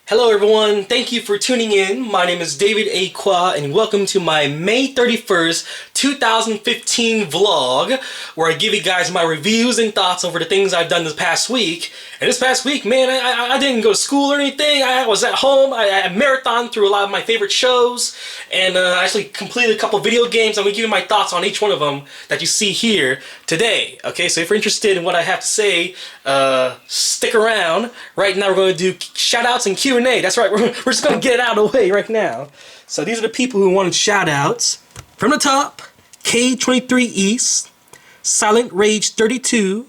Hello everyone, thank you for tuning in. My name is David Aqua and welcome to my May 31st, 2015 vlog where I give you guys my reviews and thoughts over the things I've done this past week. And this past week, man, I didn't go to school or anything. I was at home. I marathoned through a lot of my favorite shows and I actually completed a couple video games. I'm going to give you my thoughts on each one of them that you see here today. Okay, so if you're interested in what I have to say, stick around. Right now we're going to do shoutouts and Q&A. That's right, we're just going to get it out of the way right now. So these are the people who wanted shoutouts. From the top, K23 East, Silent Rage 32,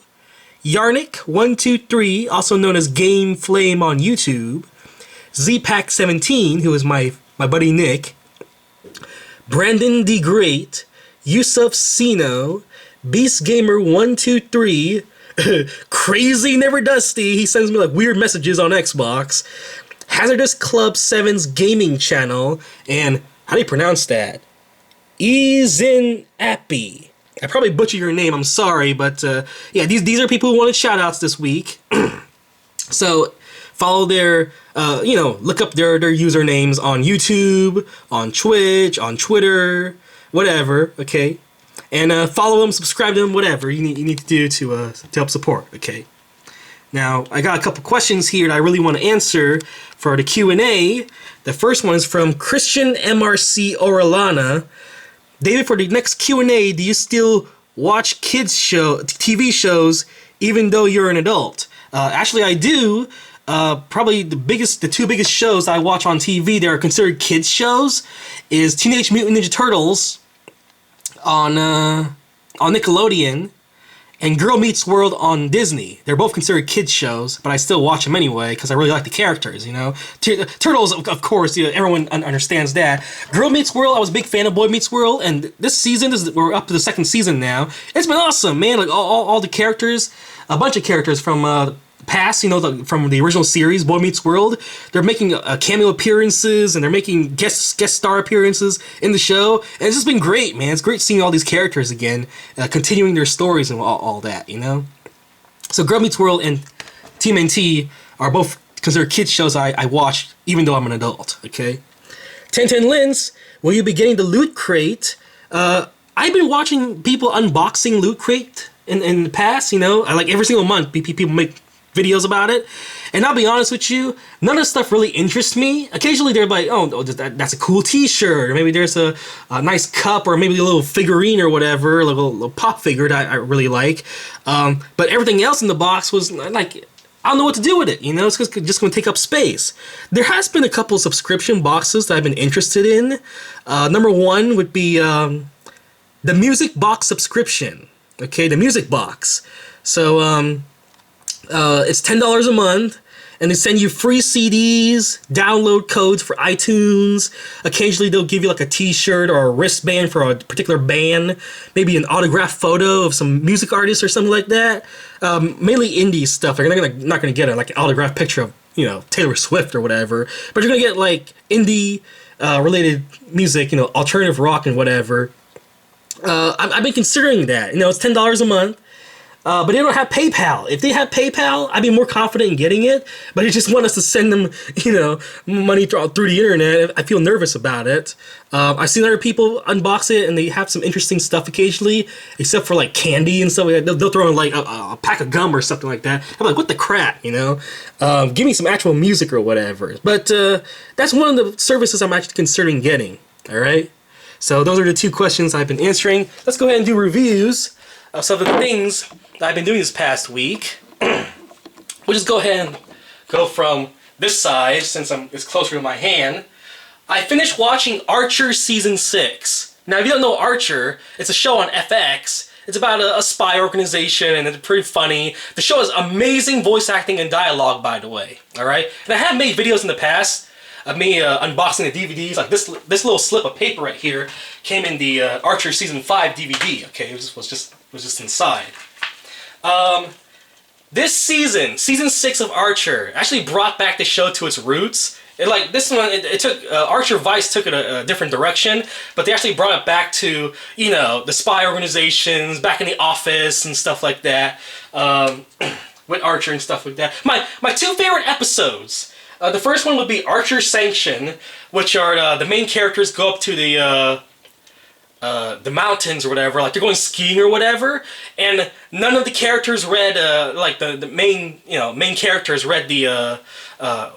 Yarnick123, also known as Game Flame on YouTube, ZPack17, who is my buddy Nick, Brandon D. Great, Yusuf Sino, Beast Gamer 123, Crazy Never Dusty, he sends me like weird messages on Xbox, Hazardous Club 7's gaming channel, and how do you pronounce that? Izin Appy. I probably butchered your name, I'm sorry, but yeah, these are people who wanted shoutouts this week. So follow their, look up their usernames on YouTube, on Twitch, on Twitter, whatever, okay? And follow them, subscribe to them, whatever you need to do to help support, okay? Now, I got a couple questions here that I really want to answer for the Q&A. The first one is from Christian MRC Orellana. David, for the next Q&A, do you still watch TV shows even though you're an adult? Actually, I do. Probably the two biggest shows I watch on TV that are considered kids shows is Teenage Mutant Ninja Turtles on Nickelodeon, and Girl Meets World on Disney. They're both considered kids shows, but I still watch them anyway because I really like the characters, you know. Turtles, of course, everyone understands that. Girl Meets World, I was a big fan of Boy Meets World, and this season, we're up to the second season now. It's been awesome, man. Like all the characters, a bunch of characters from past, from the original series, Boy Meets World, they're making cameo appearances and they're making guest star appearances in the show, and it's just been great, man. It's great seeing all these characters again, continuing their stories and all that, you know. So Girl Meets World and TMNT are both considered kids shows I watch even though I'm an adult. Okay. 1010 Lens, will you be getting the Loot Crate? I've been watching people unboxing Loot Crate in the past, you know. I like every single month people make videos about it, and I'll be honest with you, none of the stuff really interests me. Occasionally they're like, oh, that's a cool t-shirt, or maybe there's a nice cup, or maybe a little figurine or whatever, like a little pop figure that I really like, but everything else in the box was like, I don't know what to do with it, you know. It's just going to take up space. There has been a couple subscription boxes that I've been interested in. Number one would be the Music Box subscription. Okay, the Music Box. So it's $10 a month, and they send you free CDs, download codes for iTunes. Occasionally they'll give you like a t-shirt or a wristband for a particular band, maybe an autographed photo of some music artist or something like that. Mainly indie stuff. Like, you're not gonna get like an autographed picture of, Taylor Swift or whatever, but you're gonna get like indie related music, alternative rock and whatever. I've been considering that. It's $10 a month. But they don't have PayPal. If they have PayPal, I'd be more confident in getting it. But they just want us to send them, money through the internet. I feel nervous about it. I've seen other people unbox it, and they have some interesting stuff occasionally, except for like candy and stuff like that. They'll throw in like a pack of gum or something like that. I'm like, what the crap, Give me some actual music or whatever. But that's one of the services I'm actually considering getting. All right. So those are the two questions I've been answering. Let's go ahead and do reviews of some of the things that I've been doing this past week. We'll just go ahead and go from this side since it's closer to my hand. I finished watching Archer Season 6. Now, if you don't know Archer, it's a show on FX. It's about a spy organization, and it's pretty funny. The show has amazing voice acting and dialogue, by the way. Alright? And I have made videos in the past of me unboxing the DVDs. Like this little slip of paper right here came in the Archer Season 5 DVD. Okay, it was just inside. This season 6 of Archer actually brought back the show to its roots. It took Archer Vice took it a different direction, but they actually brought it back to the spy organizations back in the office and stuff like that, with Archer and stuff like that. My two favorite episodes The first one would be Archer Sanction, which are the main characters go up to the mountains or whatever, like they're going skiing or whatever, and none of the characters read, like the main characters read the,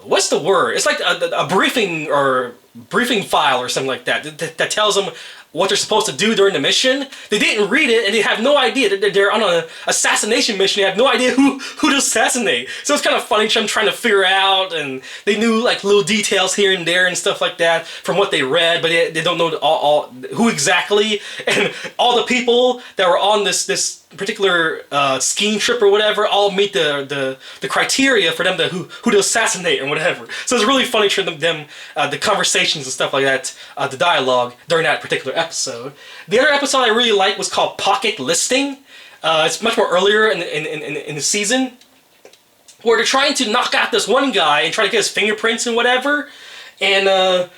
what's the word? It's like a briefing file or something like that that tells them what they're supposed to do during the mission. They didn't read it, and they have no idea that they're on an assassination mission. They have no idea who to assassinate. So it's kind of funny. I'm trying to figure out, and they knew like little details here and there and stuff like that from what they read, but they don't know all who exactly. And all the people that were on this particular skiing trip or whatever all meet the criteria for them to who to assassinate and whatever. So it's really funny for them the conversations and stuff like that, the dialogue during that particular episode. The other episode I really liked was called Pocket Listing. It's much more earlier in the season, where they're trying to knock out this one guy and try to get his fingerprints and whatever. And the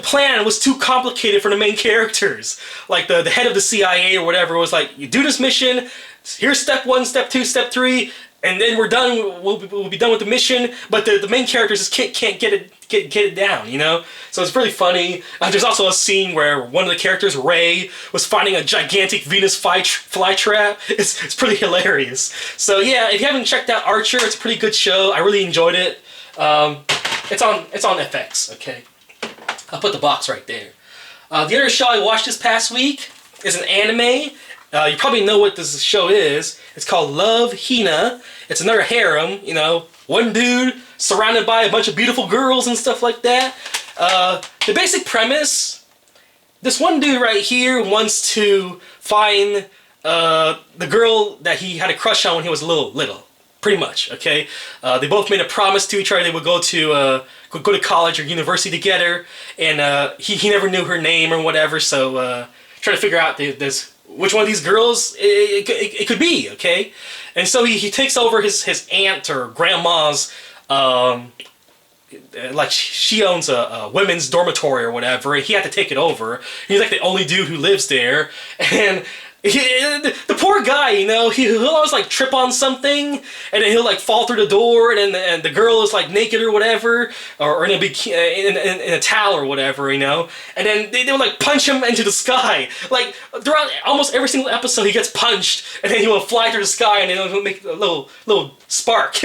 plan was too complicated for the main characters. Like the head of the CIA or whatever was like, you do this mission, here's step 1, step 2, step 3, and then we're done. We'll be done with the mission. But the main characters just can't get it down, you know. So it's really funny. There's also a scene where one of the characters, Ray, was finding a gigantic Venus flytrap. It's pretty hilarious. So yeah, if you haven't checked out Archer, it's a pretty good show. I really enjoyed it. It's on FX, okay? I'll put the box right there. The other show I watched this past week is an anime. You probably know what this show is. It's called Love, Hina. It's another harem, you know, one dude surrounded by a bunch of beautiful girls and stuff like that. The basic premise, this one dude right here wants to find the girl that he had a crush on when he was little. Pretty much, okay? They both made a promise to each other they would go to college or university together, and he never knew her name or whatever, so trying to figure out which one of these girls it could be, okay? And so he takes over his aunt or grandma's, like she owns a women's dormitory or whatever, and he had to take it over. He's like the only dude who lives there, and the poor guy, you know, he'll always like trip on something, and then he'll like fall through the door, and the girl is like naked or whatever, or in a towel or whatever, you know, and then they would like punch him into the sky. Like throughout almost every single episode, he gets punched, and then he will fly through the sky, and then he'll make a little spark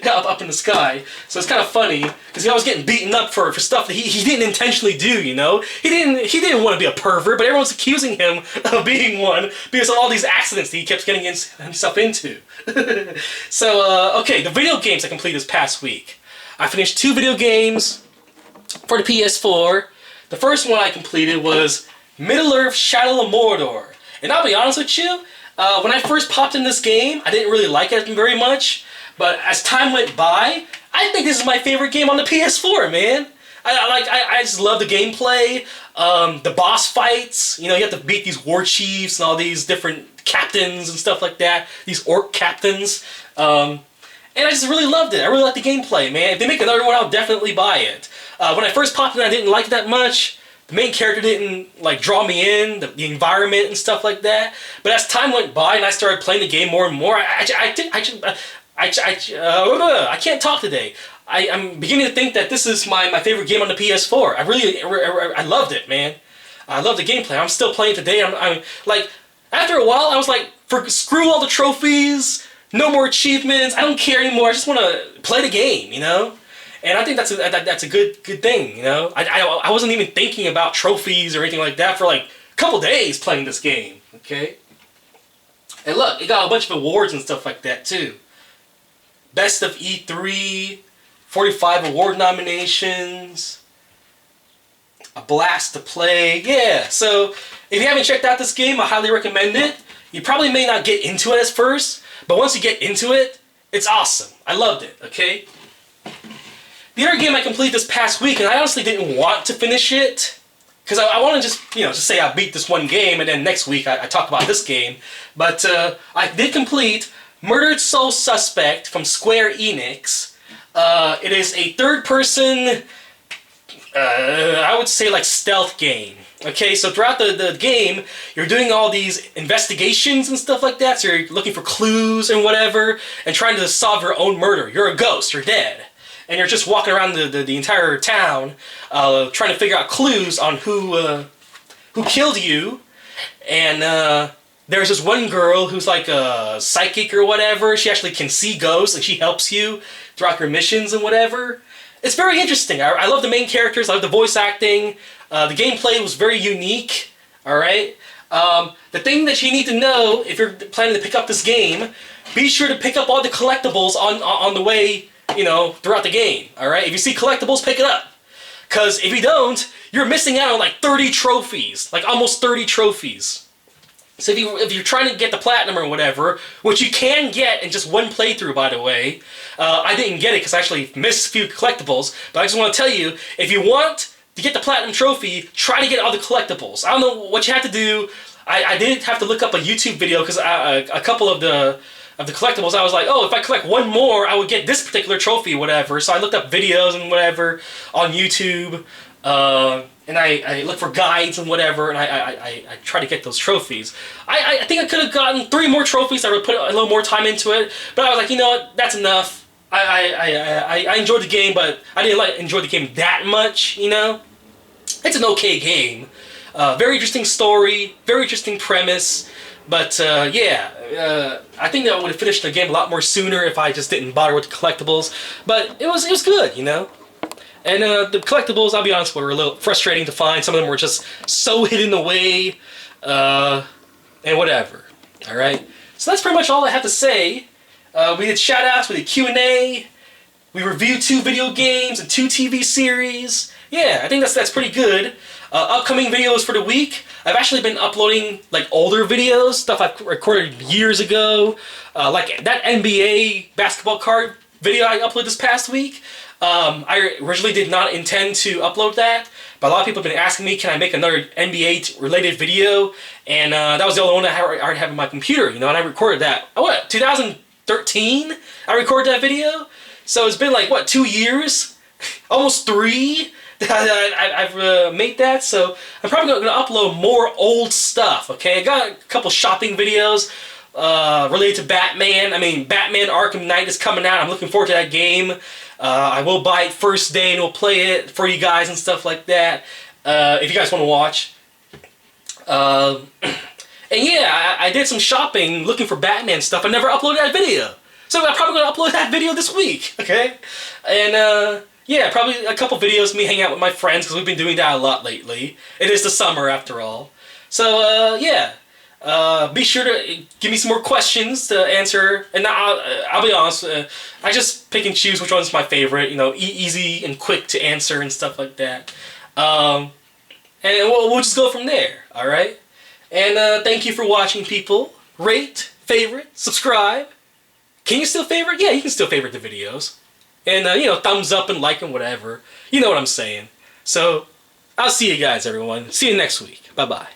up in the sky. So it's kind of funny because he's always getting beaten up for stuff that he didn't intentionally do, you know. He didn't want to be a pervert, but everyone's accusing him of being one because of all these accidents that he kept getting himself into. So, okay, the video games I completed this past week. I finished 2 video games for the PS4. The first one I completed was Middle-earth: Shadow of Mordor. And I'll be honest with you, when I first popped in this game, I didn't really like it very much. But as time went by, I think this is my favorite game on the PS4, man. I just love the gameplay, the boss fights. You know, you have to beat these war chiefs and all these different captains and stuff like that. These orc captains. And I just really loved it. I really like the gameplay, man. If they make another one, I'll definitely buy it. When I first popped in, I didn't like it that much. The main character didn't like draw me in, the environment and stuff like that. But as time went by and I started playing the game more and more, I can't talk today. I'm beginning to think that this is my favorite game on the PS4. I loved it, man. I love the gameplay. I'm still playing today. I'm like, after a while, I was like, screw all the trophies, no more achievements. I don't care anymore. I just want to play the game, you know. And I think that's a good thing, you know. I wasn't even thinking about trophies or anything like that for like a couple days playing this game. Okay. And look, it got a bunch of awards and stuff like that too. Best of E3. 45 award nominations, a blast to play. Yeah, so if you haven't checked out this game, I highly recommend it. You probably may not get into it at first, but once you get into it, it's awesome. I loved it, okay? The other game I completed this past week, and I honestly didn't want to finish it, because I want to just say I beat this one game, and then next week I talk about this game. But I did complete Murdered Soul Suspect from Square Enix. It is a third-person, I would say like stealth game. Okay, so throughout the game, you're doing all these investigations and stuff like that, so you're looking for clues and whatever, and trying to solve your own murder. You're a ghost, you're dead. and you're just walking around the entire town, trying to figure out clues on who killed you. And there's this one girl who's like a psychic or whatever. She actually can see ghosts, and she helps you throughout your missions and whatever. It's very interesting. I love the main characters. I love the voice acting. The gameplay was very unique. All right. The thing that you need to know if you're planning to pick up this game, be sure to pick up all the collectibles on the way, throughout the game. All right. If you see collectibles, pick it up. Because if you don't, you're missing out on like 30 trophies, like almost 30 trophies. So if you're trying to get the platinum or whatever, which you can get in just one playthrough, by the way, I didn't get it because I actually missed a few collectibles. But I just want to tell you, if you want to get the platinum trophy, try to get all the collectibles. I don't know what you have to do. I did have to look up a YouTube video because a couple of the collectibles, I was like, oh, if I collect one more, I would get this particular trophy, whatever. So I looked up videos and whatever on YouTube. And I look for guides and whatever, and I try to get those trophies. I think I could have gotten 3 more trophies. I would put a little more time into it, but I was like, you know what, that's enough. I enjoyed the game, but I didn't enjoy the game that much. It's an okay game. Very interesting story, very interesting premise, but yeah, I think that I would have finished the game a lot more sooner if I just didn't bother with the collectibles. But it was good, And the collectibles, I'll be honest, were a little frustrating to find. Some of them were just so hidden away, and whatever. All right. So that's pretty much all I have to say. We did shoutouts, we did Q&A, we reviewed 2 video games and 2 TV series. Yeah, I think that's pretty good. Upcoming videos for the week. I've actually been uploading like older videos, stuff I've recorded years ago, like that NBA basketball card video I uploaded this past week. I originally did not intend to upload that, but a lot of people have been asking me, can I make another NBA related video? And that was the only one I already have in my computer, and I recorded that. 2013? I recorded that video? So it's been like, 2 years? Almost 3 that I've made that, so I'm probably going to upload more old stuff, okay? I got a couple shopping videos related to Batman. I mean, Batman Arkham Knight is coming out. I'm looking forward to that game. I will buy it first day and we'll play it for you guys and stuff like that, if you guys want to watch. And yeah, I did some shopping looking for Batman stuff. I never uploaded that video. So I'm probably going to upload that video this week, okay? And yeah, probably a couple videos of me hanging out with my friends because we've been doing that a lot lately. It is the summer after all. So yeah. Be sure to give me some more questions to answer, and I'll be honest, I just pick and choose which one's my favorite, easy and quick to answer and stuff like that. And we'll just go from there, alright? And thank you for watching, people. Rate, favorite, subscribe. Can you still favorite? Yeah, you can still favorite the videos. And, thumbs up and like and whatever. You know what I'm saying. So, I'll see you guys, everyone. See you next week. Bye-bye.